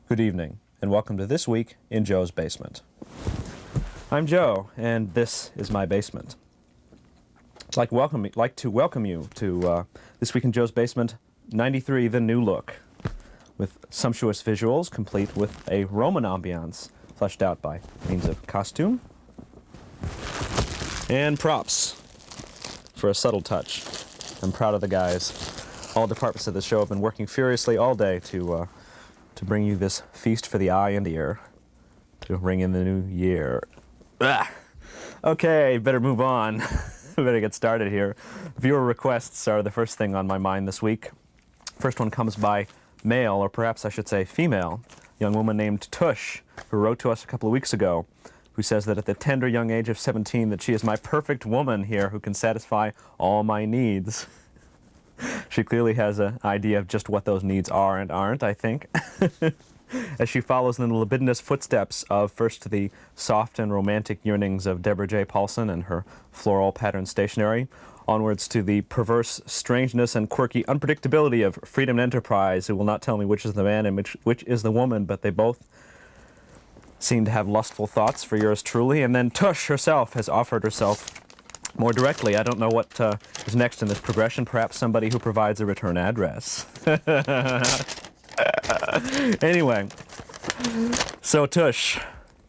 Good evening, and welcome to This Week in Joe's Basement. I'm Joe, and this is my basement. I'd like to welcome you to This Week in Joe's Basement 93, The New Look, with sumptuous visuals, complete with a Roman ambiance, fleshed out by means of costume and props for a subtle touch. I'm proud of the guys. All departments of the show have been working furiously all day to bring you this feast for the eye and ear, to ring in the new year. Okay, better move on. We better get started here. Viewer requests are the first thing on my mind this week. First one comes by male, or perhaps I should say female, a young woman named Tush, who wrote to us a couple of weeks ago, who says that at the tender young age of 17 that she is my perfect woman here who can satisfy all my needs. She clearly has an idea of just what those needs are and aren't, I think. As she follows in the libidinous footsteps of first the soft and romantic yearnings of Deborah J. Paulson and her floral pattern stationery, onwards to the perverse strangeness and quirky unpredictability of Freedom and Enterprise, who will not tell me which is the man and which is the woman, but they both seem to have lustful thoughts for yours truly. And then Tush herself has offered herself more directly. I don't know what is next in this progression. Perhaps somebody who provides a return address. Anyway, so Tush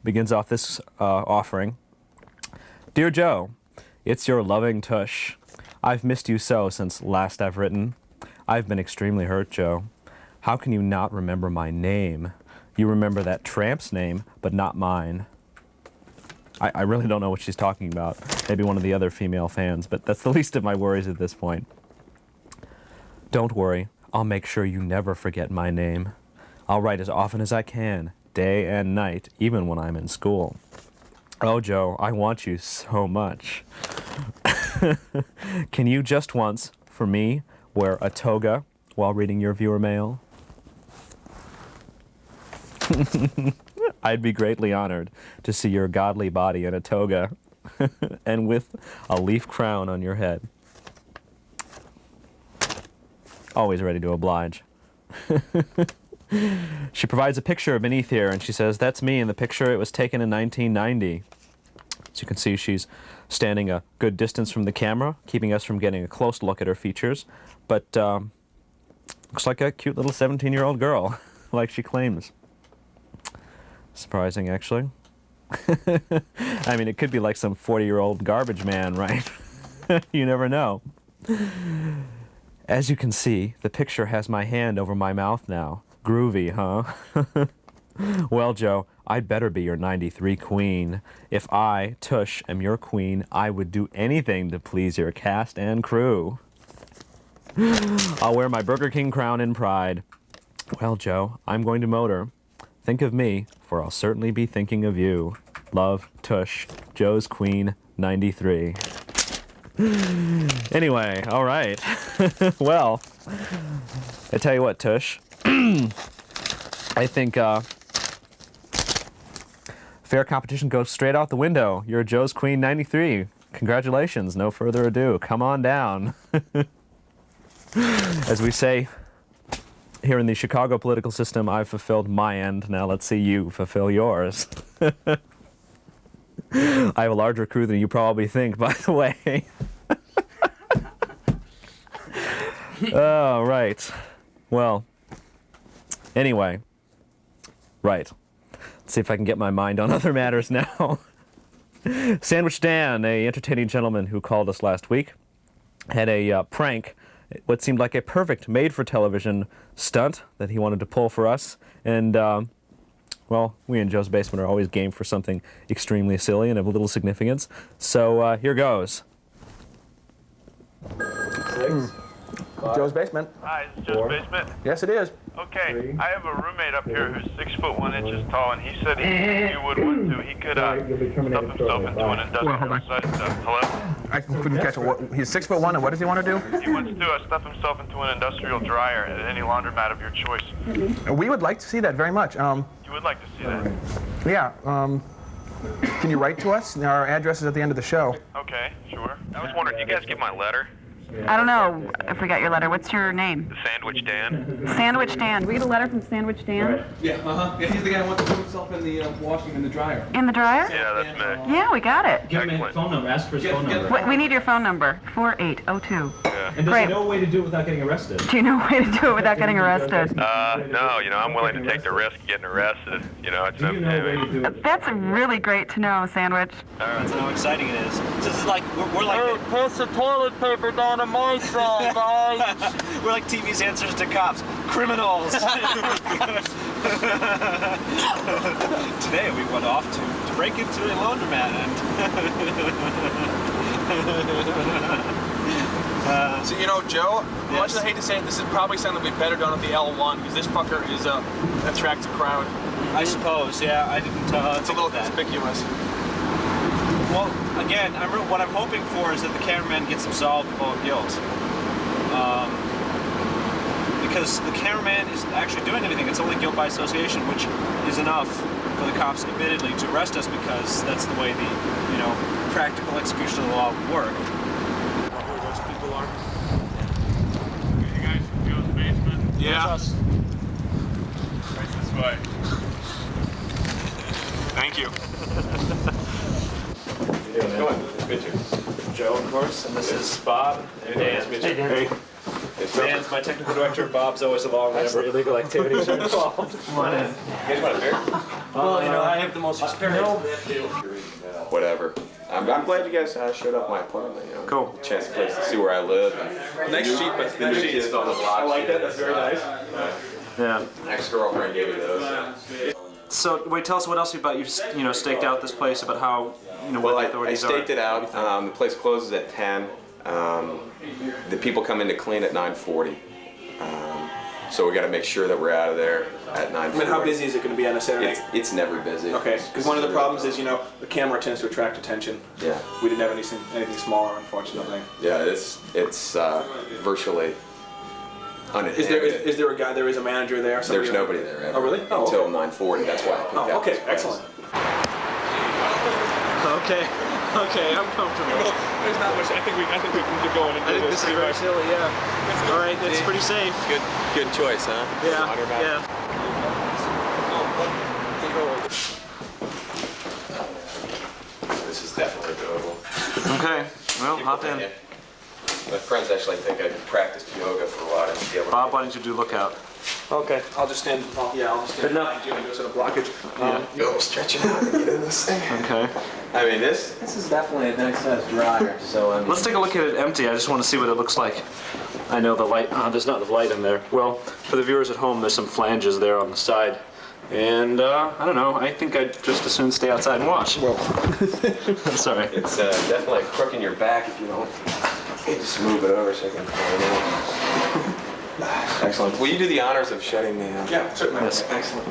begins off this offering. Dear Joe, it's your loving Tush. I've missed you so since last I've written. I've been extremely hurt, Joe. How can you not remember my name? You remember that tramp's name, but not mine. I really don't know what she's talking about. Maybe one of the other female fans, but that's the least of my worries at this point. Don't worry. I'll make sure you never forget my name. I'll write as often as I can, day and night, even when I'm in school. Oh, Joe, I want you so much. Can you just once, for me, wear a toga while reading your viewer mail? I'd be greatly honored to see your godly body in a toga and with a leaf crown on your head. Always ready to oblige. She provides a picture beneath here, and she says, that's me in the picture. It was taken in 1990. As you can see, she's standing a good distance from the camera, keeping us from getting a close look at her features. But looks like a cute little 17-year-old girl, like she claims. Surprising, actually. I mean, it could be like some 40-year-old garbage man, right? You never know. As you can see, the picture has my hand over my mouth now. Groovy, huh? Well, Joe, I'd better be your 93 queen. If I, Tush, am your queen, I would do anything to please your cast and crew. I'll wear my Burger King crown in pride. Well, Joe, I'm going to motor. Think of me, for I'll certainly be thinking of you. Love, Tush, Joe's Queen, 93. Anyway, all right. Well, I tell you what, Tush. I think fair competition goes straight out the window. You're Joe's Queen, 93. Congratulations. No further ado. Come on down. As we say here in the Chicago political system, I've fulfilled my end. Now let's see you fulfill yours. I have a larger crew than you probably think, by the way. Oh, right. Well, anyway. Right. Let's see if I can get my mind on other matters now. Sandwich Dan, a entertaining gentleman who called us last week, had a prank, what seemed like a perfect made-for-television stunt that he wanted to pull for us. And Well, we in Joe's Basement are always game for something extremely silly and of little significance. So here goes. 6, 5. Joe's Basement. Hi, is Joe's Basement? Yes, it is. Okay, 3, I have a roommate up here who's 6'1" tall, and he said if you would want to, he could stuff himself into an industrial site stuff. Hello? I couldn't catch it. He's 6'1", and what does he want to do? He wants to stuff himself into an industrial dryer at any laundromat of your choice. We would like to see that very much. You would like to see that? Yeah. Can you write to us? Our address is at the end of the show. Okay, sure. I was wondering, do you guys get my letter? I don't know if we got your letter. What's your name? The Sandwich Dan? Sandwich Dan. We get a letter from Sandwich Dan? Yeah, Yeah, he's the guy who wants to put himself in the washing in the dryer. In the dryer? Yeah, that's me. Yeah, we got it. Give him his phone number. Ask for his phone number. We need your phone number. 4802. Yeah. And does Great. he know a way to do it without getting arrested? Do you know a way to do it without getting arrested? No, I'm willing to take the risk of getting arrested. It's Do you know a way to do it? That's really great to know, Sandwich. That's how exciting it is. This is like, we're like... Pass the toilet paper down to my side, guys. We're like TV's answers to cops. Criminals! Today we went off to break into a laundromat and... So, Joe, much as I hate to say it, this is probably something that would be better done at the L1, because this fucker is attracts a crowd. I suppose, yeah, I didn't It's a little conspicuous. Well, again, what I'm hoping for is that the cameraman gets absolved of all guilt. Because the cameraman isn't actually doing anything. It's only guilt by association, which is enough for the cops, admittedly, to arrest us because that's the way the, practical execution of the law would work. Who those people are? You guys from Joe's Basement? Yeah. That's us. Right this way. Thank you. Joe, of course, and this is Bob and Dan. Hey. Dan's my technical director. Bob's always along whenever illegal activities are involved. Come on in. You guys want a beer? Well, I have the most experience. Whatever. I'm glad you guys showed up at my apartment. Cool. Chance to see where I live. And Nice sheet, but the new kids on the block. I like that. That's very nice. Yeah. Ex-girlfriend gave me those. So, wait, tell us what else about you staked out this place, about how, Well, what the I authorities are. staked it out. The place closes at 10. The people come in to clean at 9:40. So we got to make sure that we're out of there at 9:40. How busy is it going to be on a Saturday? It's never busy. Okay, because one of the problems is, the camera tends to attract attention. Yeah. We didn't have anything smaller, unfortunately. Yeah, it's virtually uninhibited. Is there a guy? There is a manager there. There's nobody there ever. Oh, really? Oh, Until okay. 9:40. That's why I picked out Okay, this place. excellent. Okay, I'm comfortable. There's not much. I think we can keep going. I think this is very silly, yeah. All right, that's pretty safe. Good choice, huh? Yeah, yeah. This is definitely doable. Okay, well, hop in. My friends actually think I practiced yoga for a while. To be able Bob, to why don't you do lookout? Okay, I'll just stand. I'll just stand behind you and do sort of blockage. go stretching out and get in this thing. Okay. I mean, this is definitely a nice size dryer. So Let's take a look at it empty. I just want to see what it looks like. I know the light, there's not enough light in there. Well, for the viewers at home, there's some flanges there on the side. And, I don't know, I think I'd just as soon stay outside and watch. Well, I'm sorry. It's definitely a crook in your back if you don't. You just move it over so I can find it. Excellent. Will you do the honors of shutting the... Yeah, certainly. Yes. Excellent.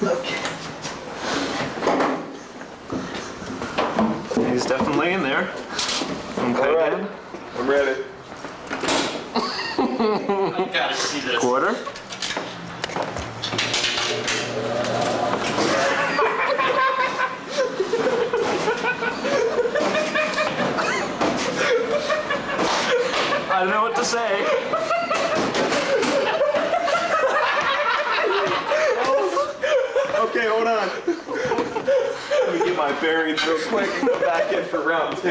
Okay. He's definitely in there. Okay, All right. Dan. I'm ready. You gotta see this. Quarter. I don't know what to say. Okay, hold on. Let me get my bearings real quick and go back in for round 2.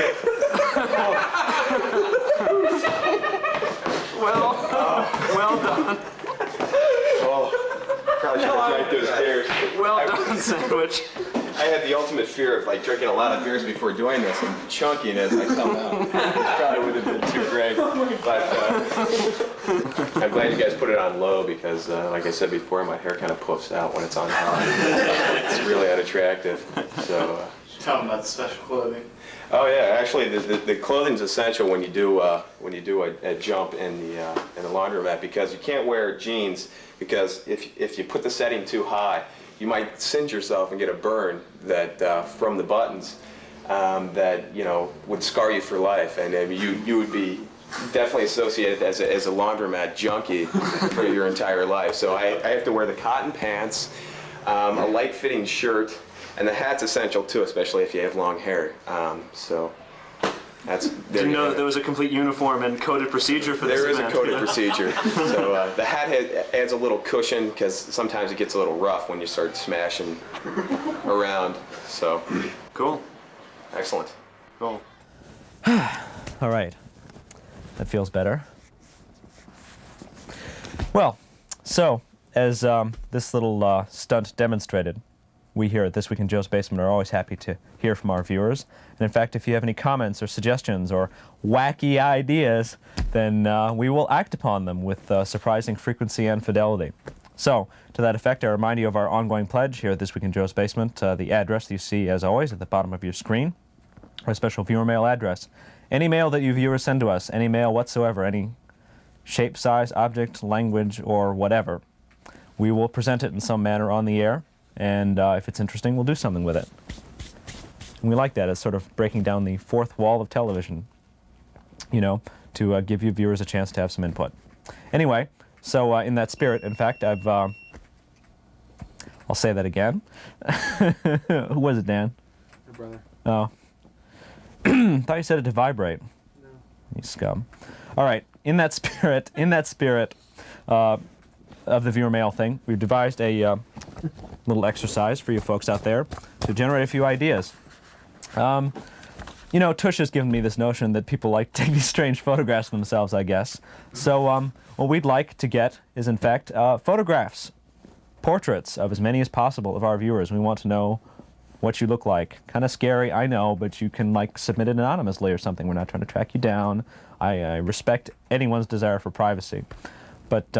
Well done. Oh, probably should have drank those beers. Well done, Sandwich. I had the ultimate fear of like drinking a lot of beers before doing this and chunking as I come out. It probably would have been too great. But I'm glad you guys put it on low because, like I said before, my hair kind of puffs out when it's on high. It's really unattractive. So. Tell them about the special clothing. Oh yeah, actually the clothing's essential when you do a jump in the laundromat because you can't wear jeans because if you put the setting too high, you might singe yourself and get a burn that from the buttons that would scar you for life, and you would be definitely associated as a laundromat junkie for your entire life. So I have to wear the cotton pants, a light fitting shirt. And the hat's essential too, especially if you have long hair. So that's. Did you know that there was a complete uniform and coded procedure for this There is event? a coded procedure. So the hat adds a little cushion because sometimes it gets a little rough when you start smashing around. So. Cool. Excellent. Cool. All right. That feels better. Well, so as this little stunt demonstrated, we here at This Week in Joe's Basement are always happy to hear from our viewers. And in fact, if you have any comments or suggestions or wacky ideas, then we will act upon them with surprising frequency and fidelity. So, to that effect, I remind you of our ongoing pledge here at This Week in Joe's Basement. The address that you see, as always, at the bottom of your screen, our special viewer mail address. Any mail that you viewers send to us, any mail whatsoever, any shape, size, object, language, or whatever, we will present it in some manner on the air. And if it's interesting, we'll do something with it. And we like that as sort of breaking down the fourth wall of television, to give you viewers a chance to have some input. Anyway, so in that spirit, in fact, I'll say that again. Who was it, Dan? Your brother. Oh. Thought you said it to vibrate. No. You scum. All right, in that spirit, of the viewer mail thing, we've devised a little exercise for you folks out there to generate a few ideas. Tush has given me this notion that people like to take these strange photographs of themselves, I guess. So what we'd like to get is, in fact, photographs, portraits of as many as possible of our viewers. We want to know what you look like. Kind of scary, I know, but you can submit it anonymously or something. We're not trying to track you down. I respect anyone's desire for privacy. But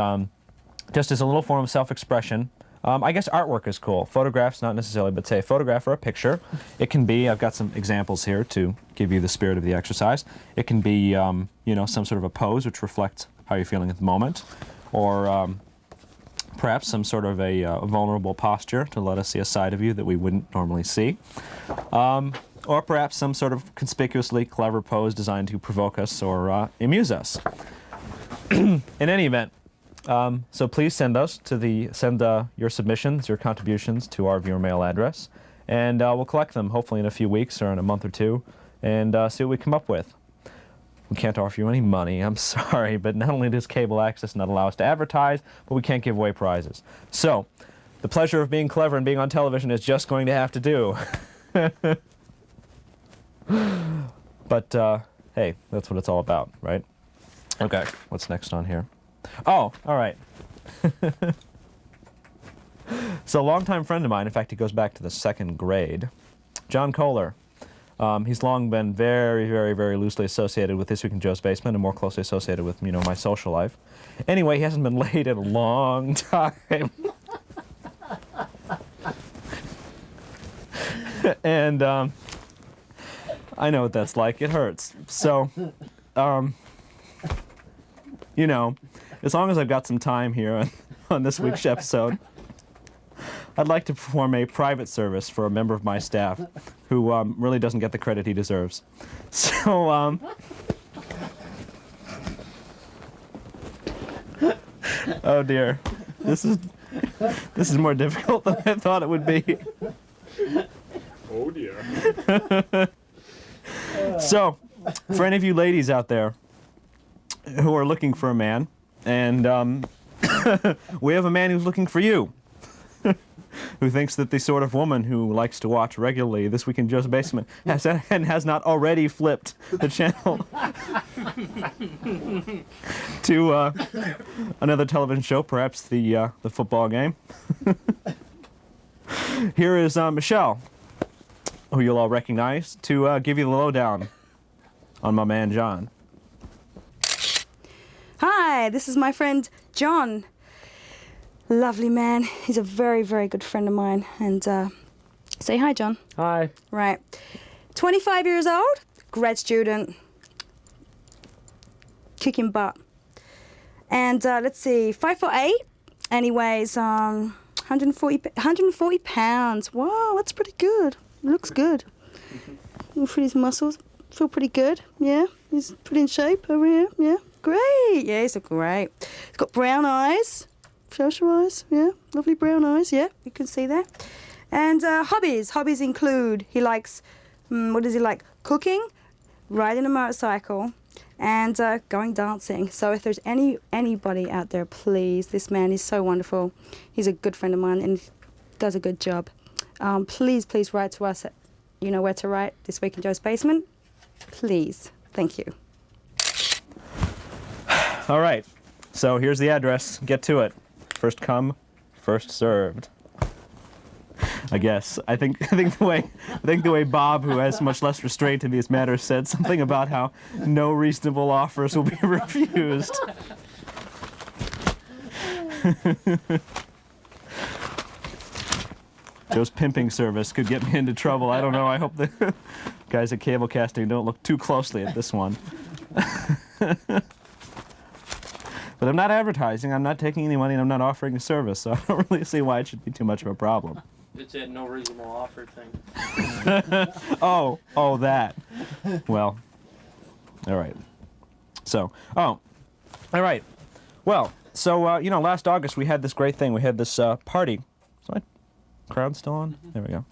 just as a little form of self-expression, I guess artwork is cool. Photographs, not necessarily, but say a photograph or a picture. It can be, I've got some examples here to give you the spirit of the exercise. It can be, some sort of a pose which reflects how you're feeling at the moment, or perhaps some sort of a vulnerable posture to let us see a side of you that we wouldn't normally see. Or perhaps some sort of conspicuously clever pose designed to provoke us or amuse us. In any event, so please send your submissions, your contributions to our viewer mail address, and we'll collect them hopefully in a few weeks or in a month or two, and see what we come up with. We can't offer you any money, I'm sorry, but not only does cable access not allow us to advertise, but we can't give away prizes. So, the pleasure of being clever and being on television is just going to have to do. But, hey, that's what it's all about, right? Okay, what's next on here? Oh, all right. So a longtime friend of mine, in fact, he goes back to the second grade, John Kohler. He's long been very, very, very loosely associated with This Week in Joe's Basement and more closely associated with, my social life. Anyway, he hasn't been laid in a long time. And I know what that's like. It hurts. So, as long as I've got some time here on this week's episode, I'd like to perform a private service for a member of my staff who really doesn't get the credit he deserves. So, oh dear, this is more difficult than I thought it would be. Oh dear. So, for any of you ladies out there who are looking for a man, and we have a man who's looking for you, who thinks that the sort of woman who likes to watch regularly This Week in Joe's Basement has not already flipped the channel to another television show, perhaps the football game. Here is Michelle. who you'll all recognize, to give you the lowdown on my man John. Hi, this is my friend John. Lovely man. He's a very, very good friend of mine. And say hi, John. Hi. Right. 25 years old, grad student, kicking butt. And let's see, 5'8", and he weighs 140 pounds. Wow, that's pretty good. Looks good. Look at his muscles. Feel pretty good. Yeah, he's pretty in shape over here. Yeah, great. Yeah, he's great. He's got brown eyes. Social eyes. Yeah, lovely brown eyes. Yeah, you can see that. And hobbies. Hobbies include, he likes, what does he like? Cooking, riding a motorcycle, and going dancing. So if there's anybody out there, please, this man is so wonderful. He's a good friend of mine and does a good job. Please write to us at, you know where to write, This Week in Joe's Basement. Please. Thank you. All right, so here's the address. Get to it. First come, first served. I guess. I think the way Bob, who has much less restraint in these matters, said something about how no reasonable offers will be refused. Joe's pimping service could get me into trouble. I don't know. I hope the guys at Cable Casting don't look too closely at this one. But I'm not advertising, I'm not taking any money, and I'm not offering a service, so I don't really see why it should be too much of a problem. It's that no reasonable offer thing. Oh, that. Well, all right. So, all right. Well, so, last August we had this great thing. We had this party. Is my crowd still on? There we go.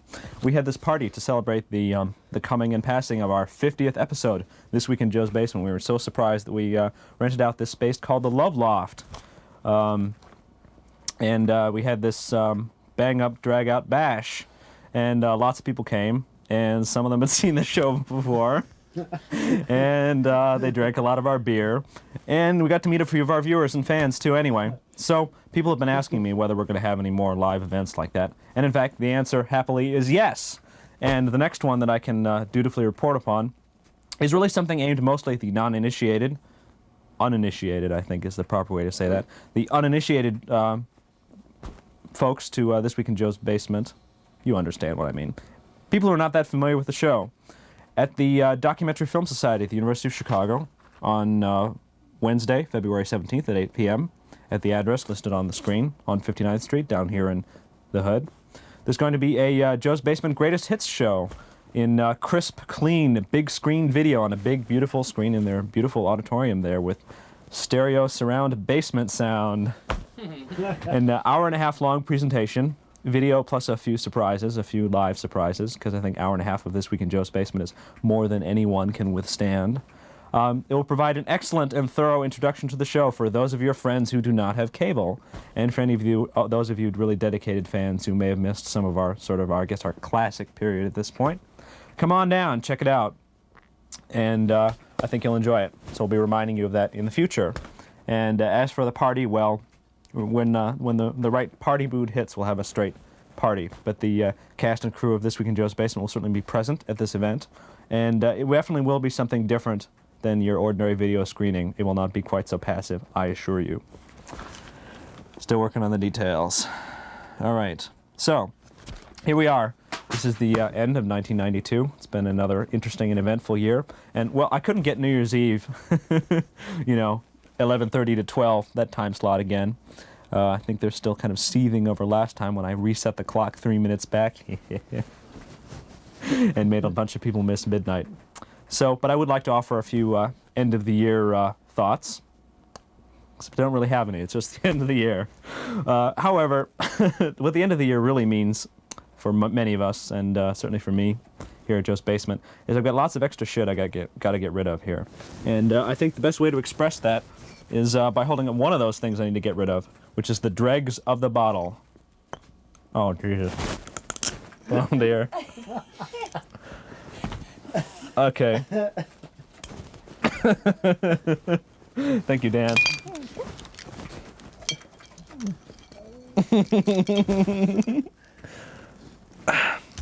We had this party to celebrate the coming and passing of our 50th episode, This Week in Joe's Basement. We were so surprised that we rented out this space called the Love Loft. And we had this bang up, drag out bash. And lots of people came, and some of them had seen the show before. And they drank a lot of our beer. And we got to meet a few of our viewers and fans, too, anyway. So people have been asking me whether we're going to have any more live events like that. And in fact, the answer, happily, is yes. And the next one that I can dutifully report upon is really something aimed mostly at the non-initiated. Uninitiated, I think, is the proper way to say that. The uninitiated folks to This Week in Joe's Basement. You understand what I mean. People who are not that familiar with the show. At the Documentary Film Society at the University of Chicago on Wednesday, February 17th at 8 p.m. at the address listed on the screen on 59th Street down here in the hood. There's going to be a Joe's Basement Greatest Hits show in crisp, clean, big screen video on a big, beautiful screen in their beautiful auditorium there with stereo surround basement sound. An hour-and-a-half long presentation, video plus a few surprises, a few live surprises, because I think hour and a half of This Week in Joe's Basement is more than anyone can withstand. It will provide an excellent and thorough introduction to the show for those of your friends who do not have cable, and for any of you, those of you really dedicated fans who may have missed some of our our classic period at this point. Come on down, check it out, and I think you'll enjoy it. So we'll be reminding you of that in the future. And as for the party, well, when the right party mood hits, we'll have a straight party. But the cast and crew of This Week in Joe's Basement will certainly be present at this event, and it definitely will be something different than your ordinary video screening. It will not be quite so passive, I assure you. Still working on the details. All right, so here we are. This is the end of 1992. It's been another interesting and eventful year. And, well, I couldn't get New Year's Eve, 11:30 to 12, that time slot again. I think they're still kind of seething over last time when I reset the clock 3 minutes back and made a bunch of people miss midnight. So, but I would like to offer a few end-of-the-year thoughts. Except I don't really have any. It's just the end of the year. However, what the end of the year really means for many of us, and certainly for me here at Joe's Basement, is I've got lots of extra shit I got to get rid of here. And I think the best way to express that is by holding up one of those things I need to get rid of, which is the dregs of the bottle. Oh, Jesus. Oh, dear. Okay. Thank you, Dan.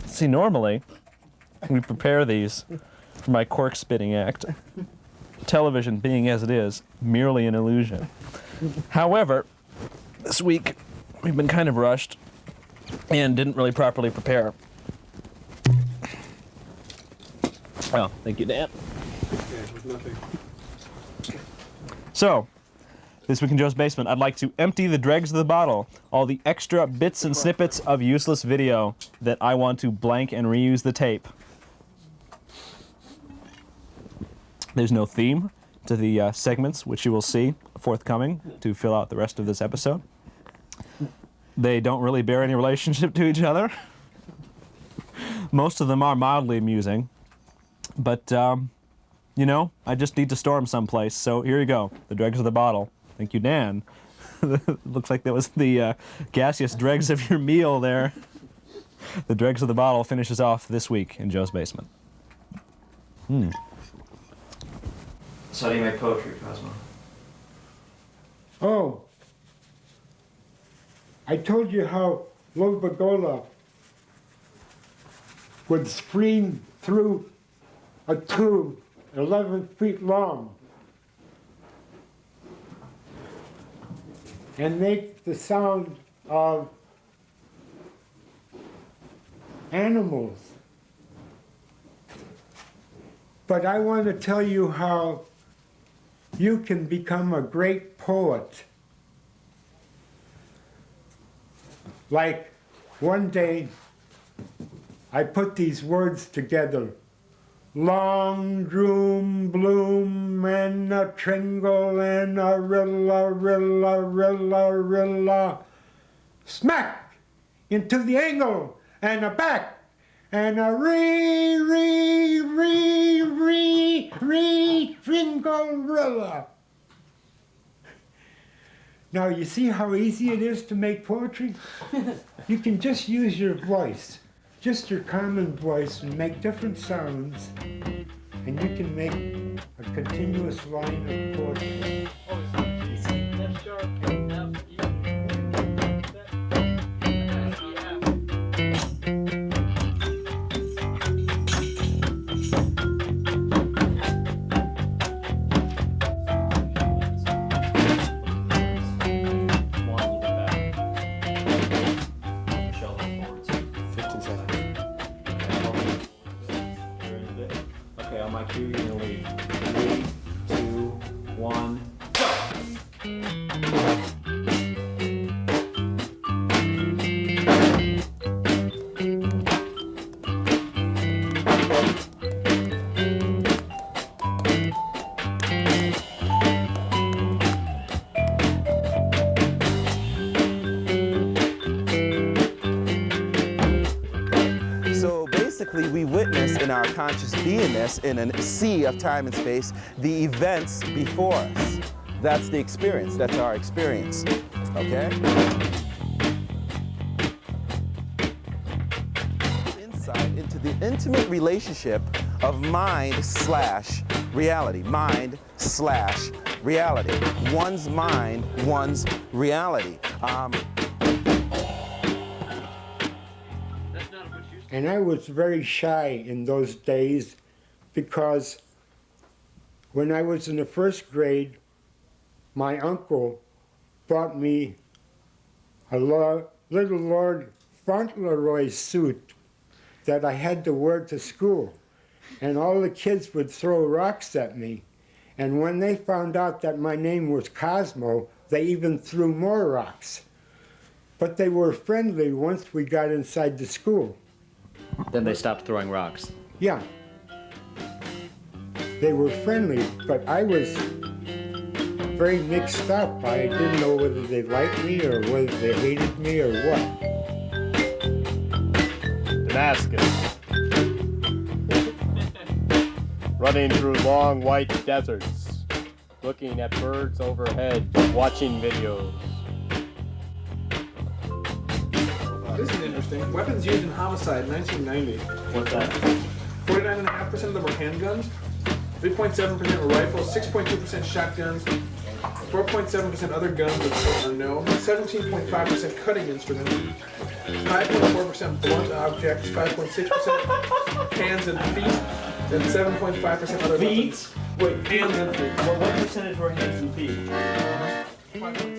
See, normally, we prepare these for my cork spitting act. Television, being as it is, merely an illusion. However, this week we've been kind of rushed and didn't really properly prepare. Oh, thank you, Dan. So, this week in Joe's Basement, I'd like to empty the dregs of the bottle, all the extra bits and snippets of useless video that I want to blank and reuse the tape. There's no theme to the segments, which you will see forthcoming to fill out the rest of this episode. They don't really bear any relationship to each other. Most of them are mildly amusing, but you know, I just need to store them someplace. So here you go, the dregs of the bottle. Thank you, Dan. Looks like that was the gaseous dregs of your meal there. The dregs of the bottle finishes off this week in Joe's Basement. So how do you make poetry, Cosmo? Oh, I told you how Lobagola would scream through a tube 11 feet long and make the sound of animals. But I want to tell you how you can become a great poet. Like one day, I put these words together. Long droom bloom and a tringle and a rilla, rilla, rilla, rilla. Smack into the angle and a back and a tringle-rilla. Now you see how easy it is to make poetry? You can just use your voice, just your common voice, and make different sounds, and you can make a continuous line of poetry. We witness in our conscious beingness, in a sea of time and space, the events before us. That's the experience. That's our experience. Okay? Insight into the intimate relationship of mind/reality. Mind/reality. One's mind, one's reality. And I was very shy in those days because when I was in the first grade, my uncle bought me a little Lord Fauntleroy suit that I had to wear to school. And all the kids would throw rocks at me. And when they found out that my name was Cosmo, they even threw more rocks. But they were friendly once we got inside the school. Then they stopped throwing rocks. Yeah. They were friendly, but I was very mixed up. I didn't know whether they liked me or whether they hated me or what. Damascus. Running through long white deserts, looking at birds overhead, watching videos. This is interesting. Weapons used in homicide, 1990. What's that? 49.5% of them were handguns, 3.7% were rifles, 6.2% shotguns, 4.7% other guns with still unknown. 17.5% cutting instruments. 5.4% blunt objects. 5.6% hands and feet. And 7.5% other weapons. Wait, hands and feet. Well, what percentage were hands and feet? 5.6%.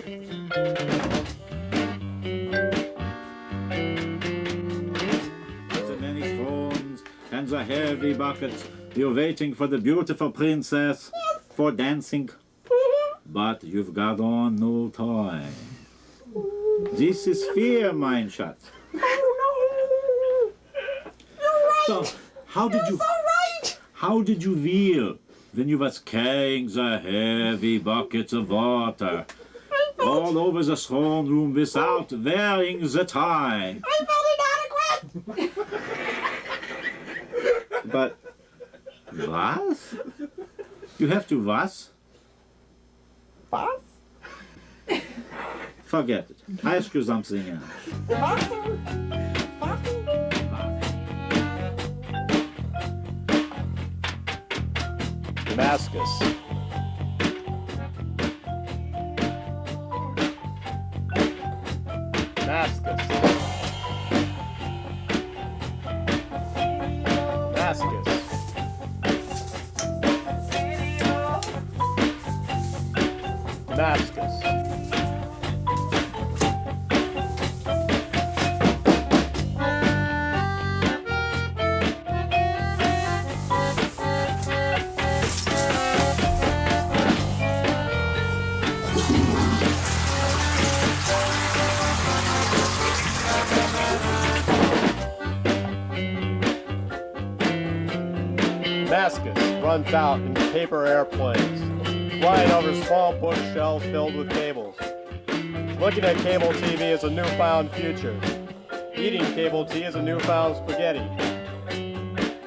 The many thrones and the heavy buckets. You're waiting for the beautiful princess for dancing. But you've got on no toy. This is fear, mein Schatz. So, how did you feel when you was carrying the heavy buckets of water all over the throne room without wearing the tie? I felt inadequate! But what? You have to what? Was? Forget it. Ask you something else. Damascus. Damascus. Damascus. Damascus. Damascus runs out in paper airplanes, flying over small bookshelves filled with cables. Looking at cable TV is a newfound future. Eating cable tea is a newfound spaghetti.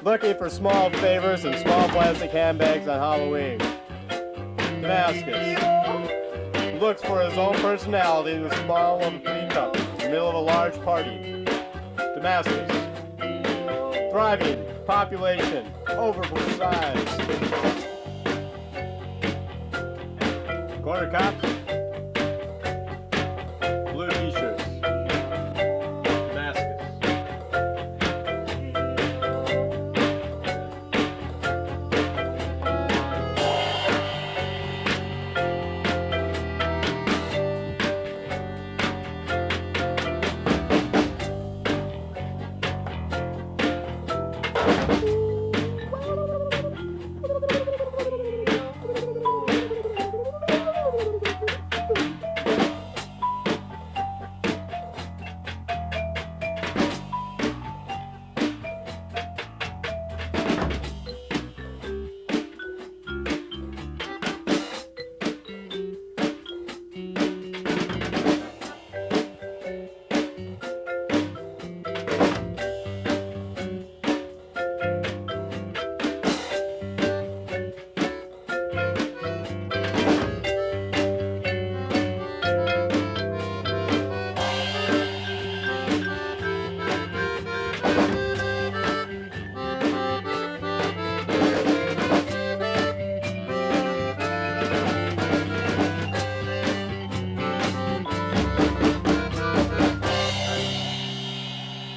Looking for small favors and small plastic handbags on Halloween. Damascus looks for his own personality in the small of a teacup in the middle of a large party. Damascus. Thriving population, overboard size. Corner cops, blue t-shirts. Damascus.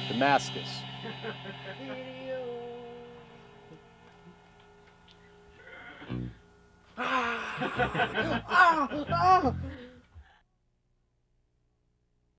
Damascus. Ah!